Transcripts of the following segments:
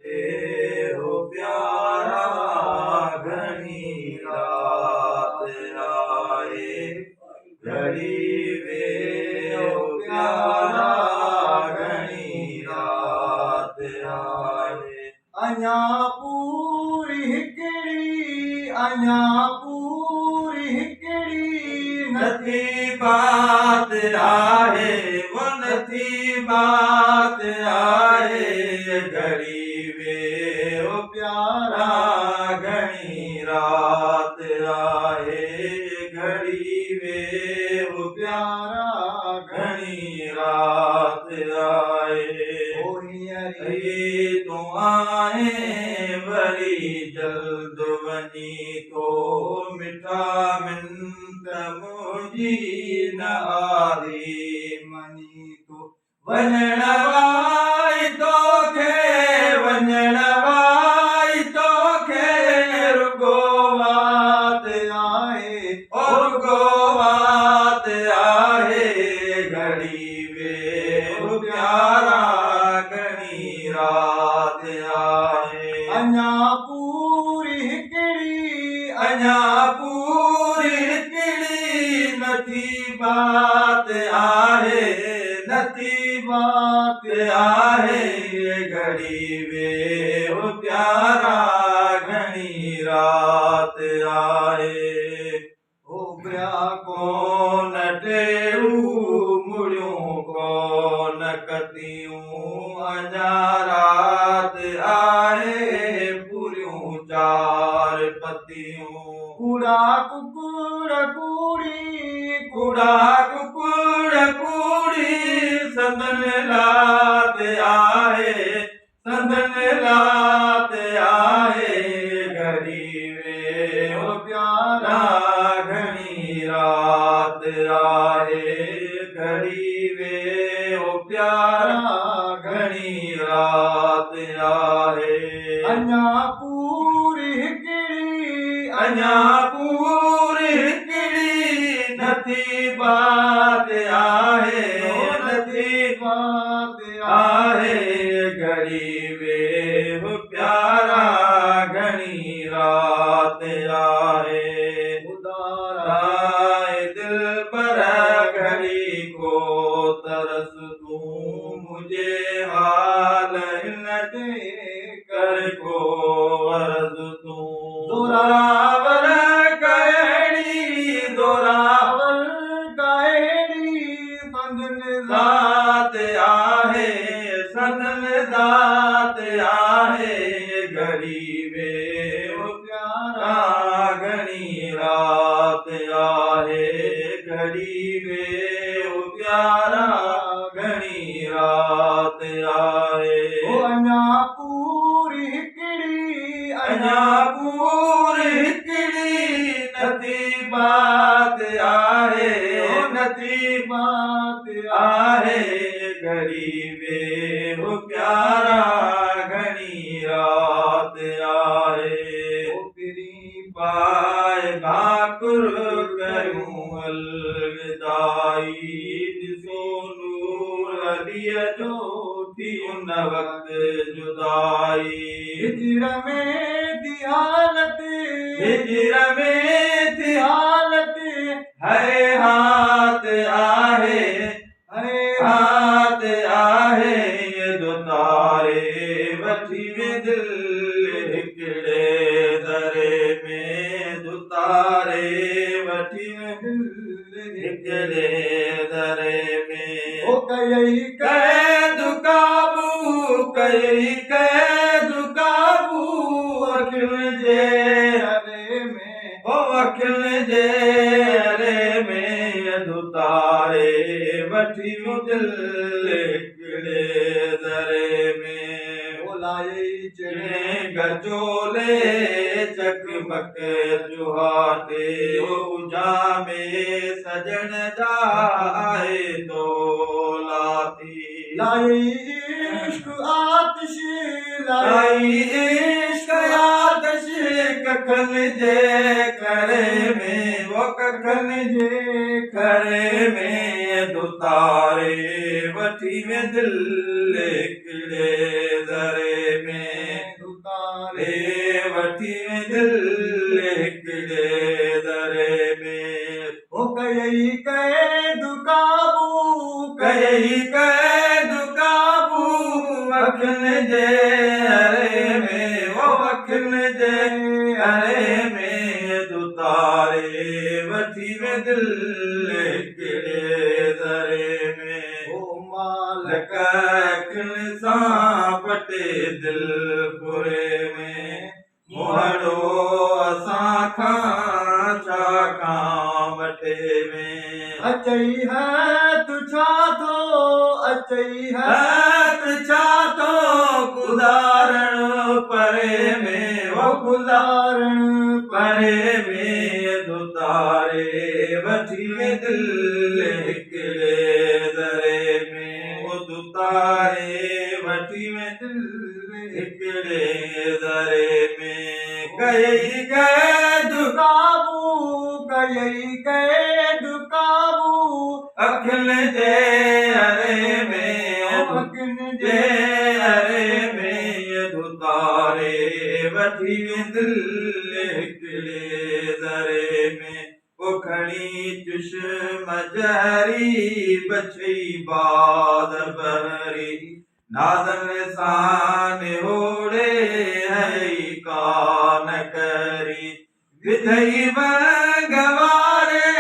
हो प्यारा घणी रात आए घड़ी वे हो प्यारा घणी रात आए अञा पूरी हिकिड़ी अञा पूरी हिकिड़ी नथी बात आहे वो नथी बात आहे घड़ी वे हो प्यारा घणी रात आहे घड़ी वे हो प्यारा घणी रात आए तूं आए वरी जल्द वञी तो मिठा मिंट मुंहिंजी न आरी मनी तो वञण वाई तोखे वञण वाई तोखे रुगो वात आहे रुगो वात आहे घड़ी वे हो प्यारा घणी रात आहे अञा पूरी हिकिड़ी अञा पूरी हिकिड़ी नथी बात आहे नथी बात आहे घड़ी वे हो प्यारा घणी रात आहे ओबरिया कोन टेड़ू मुड़ियूं कोन कतियूं अञा रात आहे पूरियूं चार पतियूं कूड़ा कुकुड़ कूड़ी कूड़ा कुकुड़ कूड़ी संदन लात आहे संदन लात आहे घड़ी वे हो प्यारा घणी रात आहे घड़ी वे हो प्यारा घणी रात आहे अञा पूरी हिकिड़ी अञा पूरी हिकिड़ी नथी बात आहे नथी बात आहे घड़ी वे हो प्यारा घणी रात आहे उदाराए दिल पर घड़ी को तरस तूं मुझे हाल हिन दे कर को अर्ज तूं दोरावर कहिड़ी दोरावर कहिड़ी संदन दात आहे संदन दात आहे घड़ी वे हो प्यारा घणी रात आहे घड़ी वे हो प्यारा घणी रात आहे अञा पूरी हिकिड़ी अञा पूरी हिकिड़ी नथी बात आहे नथी बात आहे घड़ी वे हो प्यारा घणी रात आहे ओबरी पाए भाकुर करूं अलविदाई ॾिसो नूर अलीअ जो थी उन वक़्तु जुदाई हिजर में थी हालत हिजर में थी हालत है हाथ आहे है हाथ आहे दुतारे वठी वे दिल हिकिड़े दरे में दुतारे वठी वे दिल हिकिड़े दरे में ओ कई कैद काबू कई कैद काबू अखिल जे करे में ओ अखिल जे अरे में दुतारे वठी वो दिल हिकिड़े दरे में ओलाए चिड़े गजोले चकमक जुहाटे उजामे सजन जाए तो लाती लाई इश्क आतिश लाई इश्क आतिश कखन जे करे में वो कखन जे करे में दुतारे वठी में दिल हिकिड़े दरे में करे वठी दिल हिकिड़े दरे में ओ कयई कैद काबू कई कैद काबू अखियुनि जे हरे में वो अखियुनि जे हरे में दुतारे वठी दिल हिकिड़े दरे में ओ मालिक अखियुनि सां पटे दिल पुरे में मोहड़ो असां खां छा खां वटे में अचई है तू छा थो अचई है हाथ छा तो गुज़ारण परे में वो गुज़ारण परे में दुतारे वठी दिल हिकिड़े दरे में वो दुतारे वठी दिल हिकिड़े दरे में कई कैद काबू कयई कैद काबू अखियुनि जे हरे में अखिन जे जे हरे में दुतारे वठी दिल हिकिड़े दरे में वो खणी चुश्म जहरी बछई बाद बहरी नादन सां निहोड़े हई कान करी विधई गवारे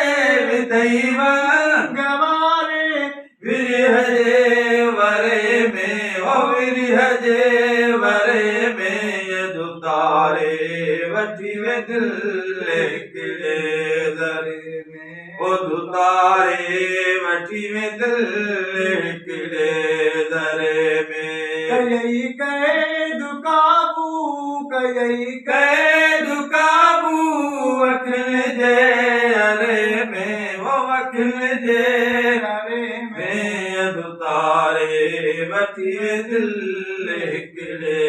विधई गवारे विरह जे वरे में ओ विरह जे वरे में दुतारे वठी दिल हिकिड़े दरे में ओ दुतारे वठी दिल हिकिड़े दरे में कयई कैद काबू कयई कैद काबू अखियुनि जे हरे में वो अखियुनि जे हरे में दुतारे वठी दिल हिकिड़े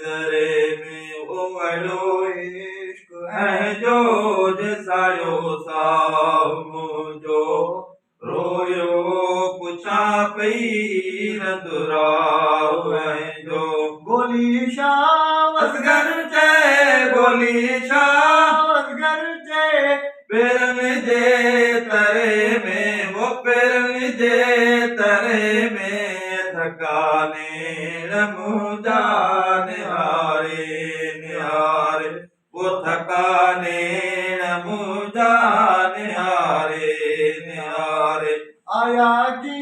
दरे में वो वॾो इश्क ऐं जो सायो साहु मुंहिंजो रोयो पुछां पई रंदुराव ऐं जो गोली शाह असगर चए गोली शाह असगर जे पेरनि जे तरे में वो पेरनि जे तरे में थकाने मुंहिंजा निहारे निहारे वो थकाने मुंहिंजा निहारे निहारे आया की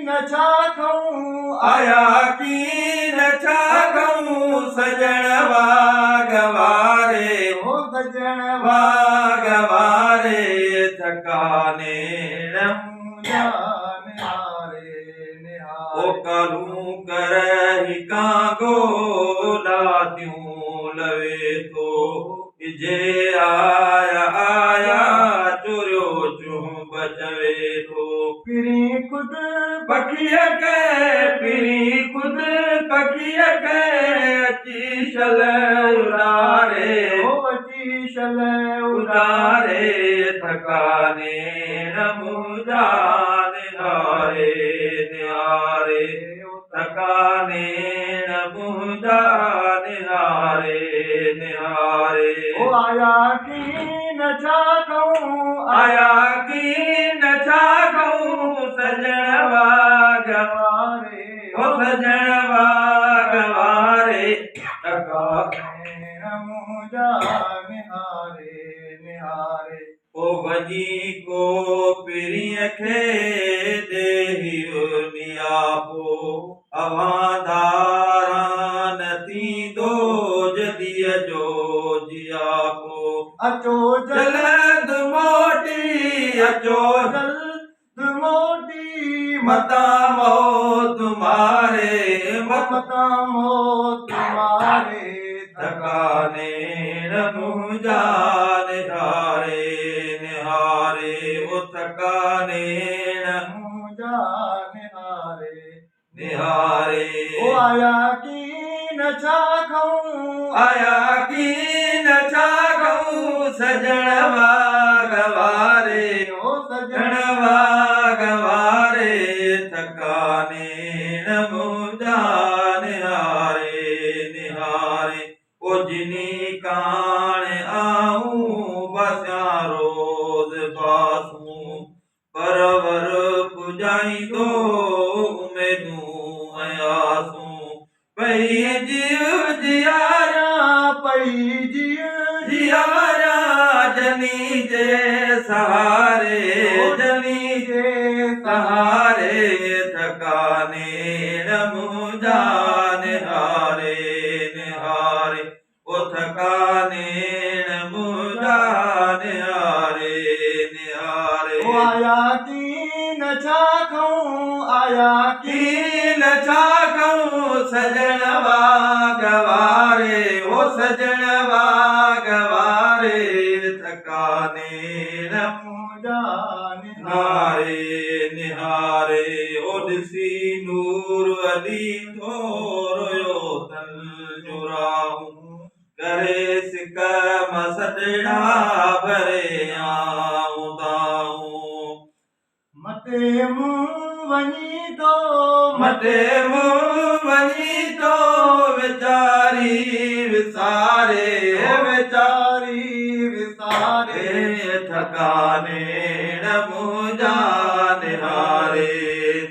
न छा खाऊं आया कीन छा कहूं सजण वागवारे हो सजण वागवारे थकाने मुंहिंजा निहारे निहारे ओ कालू करही कांगो लातियूं लवे तो जे आया आया चुरियो चूं बचवे तो पिरी खुद पखीअ के पिरी खुद पखीअ के अची शल उड़ारे हो अची शल उड़ारे थकाने मुंहिंजा निहारे निहारे थकाने मुंहिंजा निहारे निहारे ओ आया की न छा खाऊं आया कीन छा कहूं सजण वागवारे ओ सजण वागवारे थकाने मुंहिंजा निहारे निहारे ओ वञी को पिरीअ खे ॾेहियो नियापो अवांधारा न थींदो जदीअ जो जियापो अचो जल्द मोटी अचो जल्द मोटी मता मो तुम्हारे मता मो तुम्हारे थकाने मुंहिंजा निहारे निहारे वो थकाने मुंहिंजा निहारे निहारे ओ आया की न छा खाऊं आया कीन छा कहूं सजण वागवारे ओ सजण सजण वागवारे थकाने मुंहिंजा निहारे निहारे ओ जिनी कान आऊं बस्या रोज पासूं परवर पुजाईंदो उमेदूं ऐं आसूं पई जीव जियारा पई जीअ जियारा जनी जे सहारे जनी जे सहारे थकाने न मुंहिंजा निहारे निहारे ओ थकाने न मुंहिंजा निहारे निहारे ओ आया कीन छा कहूं आया कीन छा कहूं सजण वागवारे ओ सजण वागवारे थकाने न मुंहिंजा निहारे निहारे ओ ॾिसी नूर अली थोरो तन जुराऊं करे सिक मसॾड़ा भरे आऊं दाऊं मटे मुंहुं वञी थो मटे मुंहुं वञी थो वीचारी विसारे वीचारी विसारे थकाने न मुंहिंजा निहारे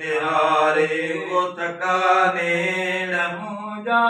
निहारे ओ थकाने न मुंहिंजा